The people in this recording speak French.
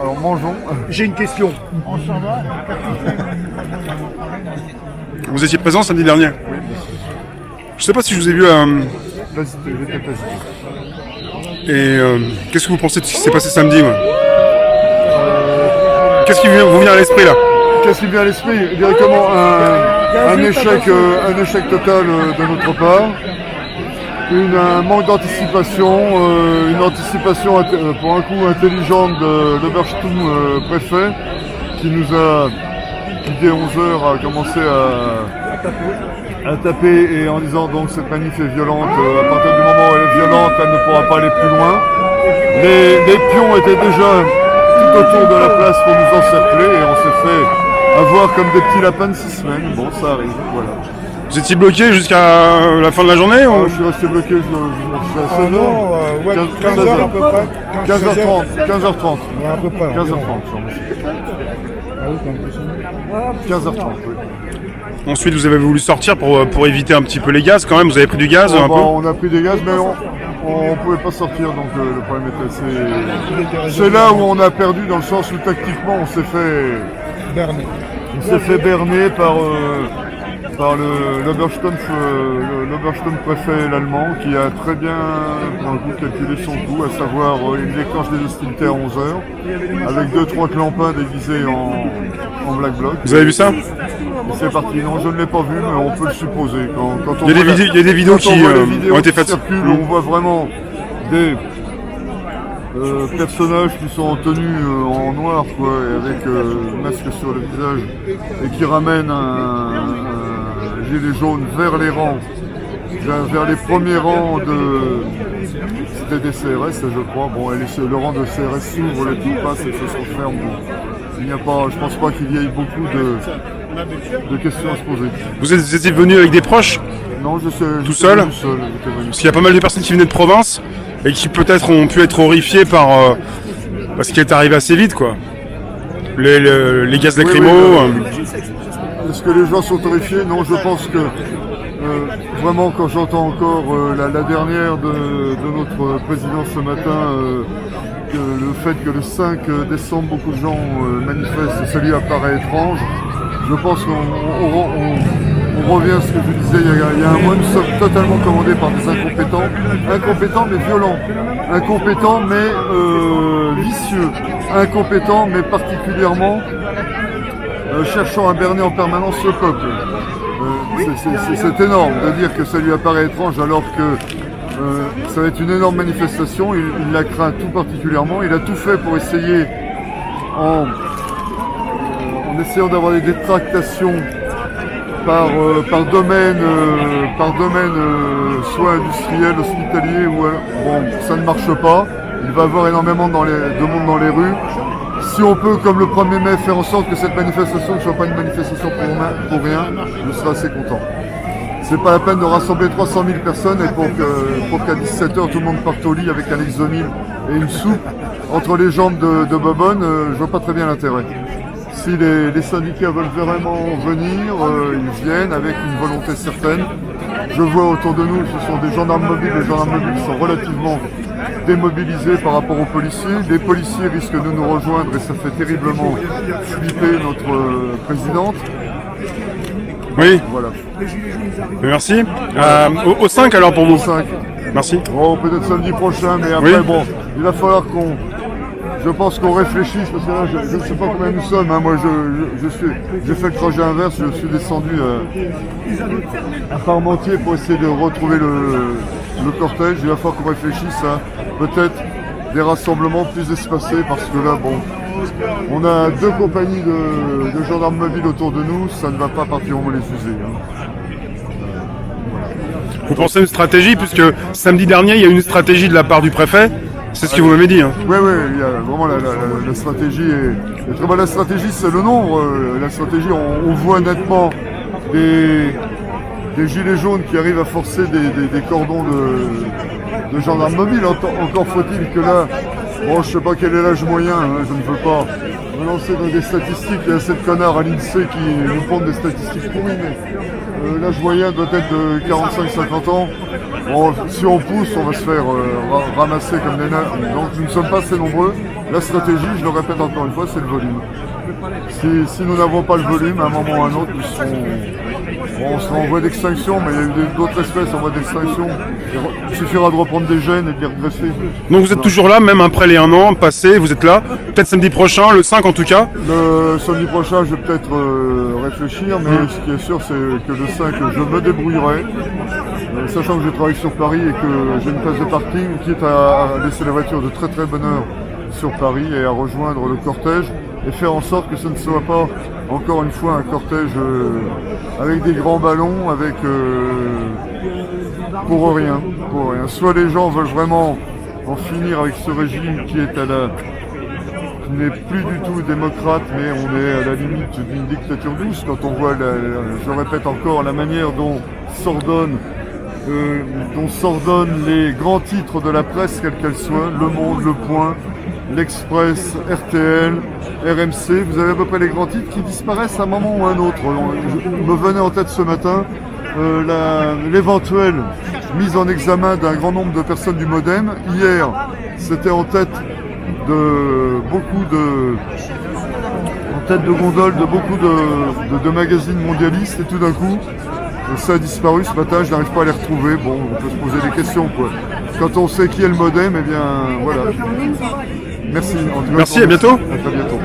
Alors mangeons. J'ai une question. Vous étiez présent samedi dernier? Oui, bien sûr. Je sais pas si je vous ai vu Vas-y, j'étais présent. et qu'est-ce que vous pensez de ce qui s'est passé samedi, ouais? Qu'est-ce qui vous vient à l'esprit là? Qu'est-ce qui vient à l'esprit? Directement un échec total de notre part. Un manque d'anticipation, une anticipation pour un coup intelligente de l'Obersturm préfet qui nous a, qui dès 11h a commencé à taper et en disant donc cette manif est violente, à partir du moment où elle est violente, elle ne pourra pas aller plus loin. Les pions étaient déjà tout autour de la place pour nous encercler et on s'est fait avoir comme des petits lapins de 6 semaines. Bon, ça arrive, voilà. Vous étiez bloqué jusqu'à la fin de la journée ou... Je suis resté bloqué, je suis assez long. Ouais, 15h à peu près. 15h30. 15h30. Ouais, à peu près. 15h30, oui. Ensuite, vous avez voulu sortir pour éviter un petit peu les gaz quand même. Vous avez pris du gaz un peu? On a pris des gaz, mais on ne pouvait pas sortir, donc le problème était c'est là où on a perdu, dans le sens où tactiquement on s'est fait berner par l'Obersturm préfet l'allemand qui a très bien d'un coup calculé son coup, à savoir il déclenche des hostilités à 11h avec 2-3 clampins déguisés en black bloc. Vous avez vu ça? C'est parti. Non, je ne l'ai pas vu, mais on peut le supposer. Quand on il y a des vidéos qui ont été faites. On voit vraiment des personnages qui sont en tenue en noir, quoi, et avec un masque sur le visage, et qui ramènent un gilet jaune vers les rangs, vers les premiers rangs de... C'était des CRS, je crois. Bon, le rang de CRS s'ouvre, les tout passent et ça se referme. Il n'y a pas, je pense pas qu'il y ait beaucoup de questions à se poser. Vous étiez venu avec des proches? Non, je sais. Tout seul? Parce qu'il y a pas mal de personnes qui venaient de province et qui peut-être ont pu être horrifiées par ce qui est arrivé assez vite, quoi. Les gaz lacrymo. Est-ce que les gens sont horrifiés? Non, je pense que vraiment, quand j'entends encore la dernière de notre président ce matin, le fait que le 5 décembre beaucoup de gens manifestent, ça lui apparaît étrange. Je pense qu'on revient à ce que je disais il y a un mois. Nous sommes totalement commandés par des incompétents mais violents, incompétents mais vicieux, incompétents mais particulièrement cherchant à berner en permanence le peuple. C'est énorme de dire que ça lui apparaît étrange alors que ça va être une énorme manifestation. Il la craint tout particulièrement. Il a tout fait pour essayer en essayant d'avoir des détractations par domaine, soit industriel, hospitalier, ou bon, ça ne marche pas. Il va y avoir énormément de monde dans les rues. Si on peut, comme le 1er mai, faire en sorte que cette manifestation ne soit pas une manifestation pour rien, je serai assez content. C'est pas la peine de rassembler 300 000 personnes et pour qu'à 17h tout le monde parte au lit avec un Exomil et une soupe entre les jambes de Bobonne, je vois pas très bien l'intérêt. Si les syndicats veulent vraiment venir, ils viennent avec une volonté certaine. Je vois autour de nous, ce sont des gendarmes mobiles. Les gendarmes mobiles sont relativement démobilisés par rapport aux policiers. Les policiers risquent de nous rejoindre et ça fait terriblement flipper notre présidente. Oui. Voilà. Merci. Au 5 alors pour vous. 5. Merci. Oh, peut-être samedi prochain, mais après, oui. Bon, il va falloir je pense qu'on réfléchisse, parce que là, je ne sais pas combien nous sommes. Hein. Moi, j'ai fait le trajet inverse, je suis descendu à Parmentier pour essayer de retrouver le cortège. Il va falloir qu'on réfléchisse à peut-être des rassemblements plus espacés, parce que là, bon, on a 2 compagnies de gendarmes mobiles autour de nous, ça ne va pas particulièrement les user. Hein. Vous pensez à une stratégie, puisque samedi dernier, il y a eu une stratégie de la part du préfet? C'est ce que vous m'avez dit. Hein. Oui, il y a vraiment la stratégie. Et très bien, la stratégie, c'est le nombre. La stratégie, on voit nettement des gilets jaunes qui arrivent à forcer des cordons de gendarmes mobiles. Encore faut-il que là, bon, je ne sais pas quel est l'âge moyen, hein, je ne veux pas me lancer dans des statistiques. Il y a 7 connards à l'INSEE qui nous font des statistiques pourries, mais l'âge moyen doit être de 45-50 ans. Bon, si on pousse, on va se faire ramasser comme des nains. Donc nous ne sommes pas assez nombreux. La stratégie, je le répète encore une fois, c'est le volume. Si nous n'avons pas le volume, à un moment ou à un autre, on sera en voie d'extinction, mais il y a eu d'autres espèces en voie d'extinction. Il suffira de reprendre des gènes et de les regresser. Donc vous êtes toujours là, même après les 1 an passé, vous êtes là. Peut-être samedi prochain, le 5 en tout cas. Le samedi prochain, je vais peut-être réfléchir, mais ce qui est sûr, c'est que le 5, je me débrouillerai. Sachant que je travaille sur Paris et que j'ai une place de parking, quitte à laisser la voiture de très très bonne heure sur Paris et à rejoindre le cortège et faire en sorte que ce ne soit pas encore une fois un cortège avec des grands ballons, avec pour rien. Soit les gens veulent vraiment en finir avec ce régime qui n'est plus du tout démocrate, mais on est à la limite d'une dictature douce quand on voit, je répète encore, la manière dont s'ordonnent les grands titres de la presse, quelle qu'elle soit, Le Monde, Le Point, L'Express, RTL, RMC. Vous avez à peu près les grands titres qui disparaissent à un moment ou à un autre. Me venait en tête ce matin l'éventuelle mise en examen d'un grand nombre de personnes du Modem. Hier, c'était en tête de gondole de beaucoup de magazines mondialistes, et tout d'un coup ça a disparu ce matin, je n'arrive pas à les retrouver. Bon, on peut se poser des questions quoi. Quand on sait qui est le Modem, eh bien voilà. Merci. Merci, à bientôt. À très bientôt.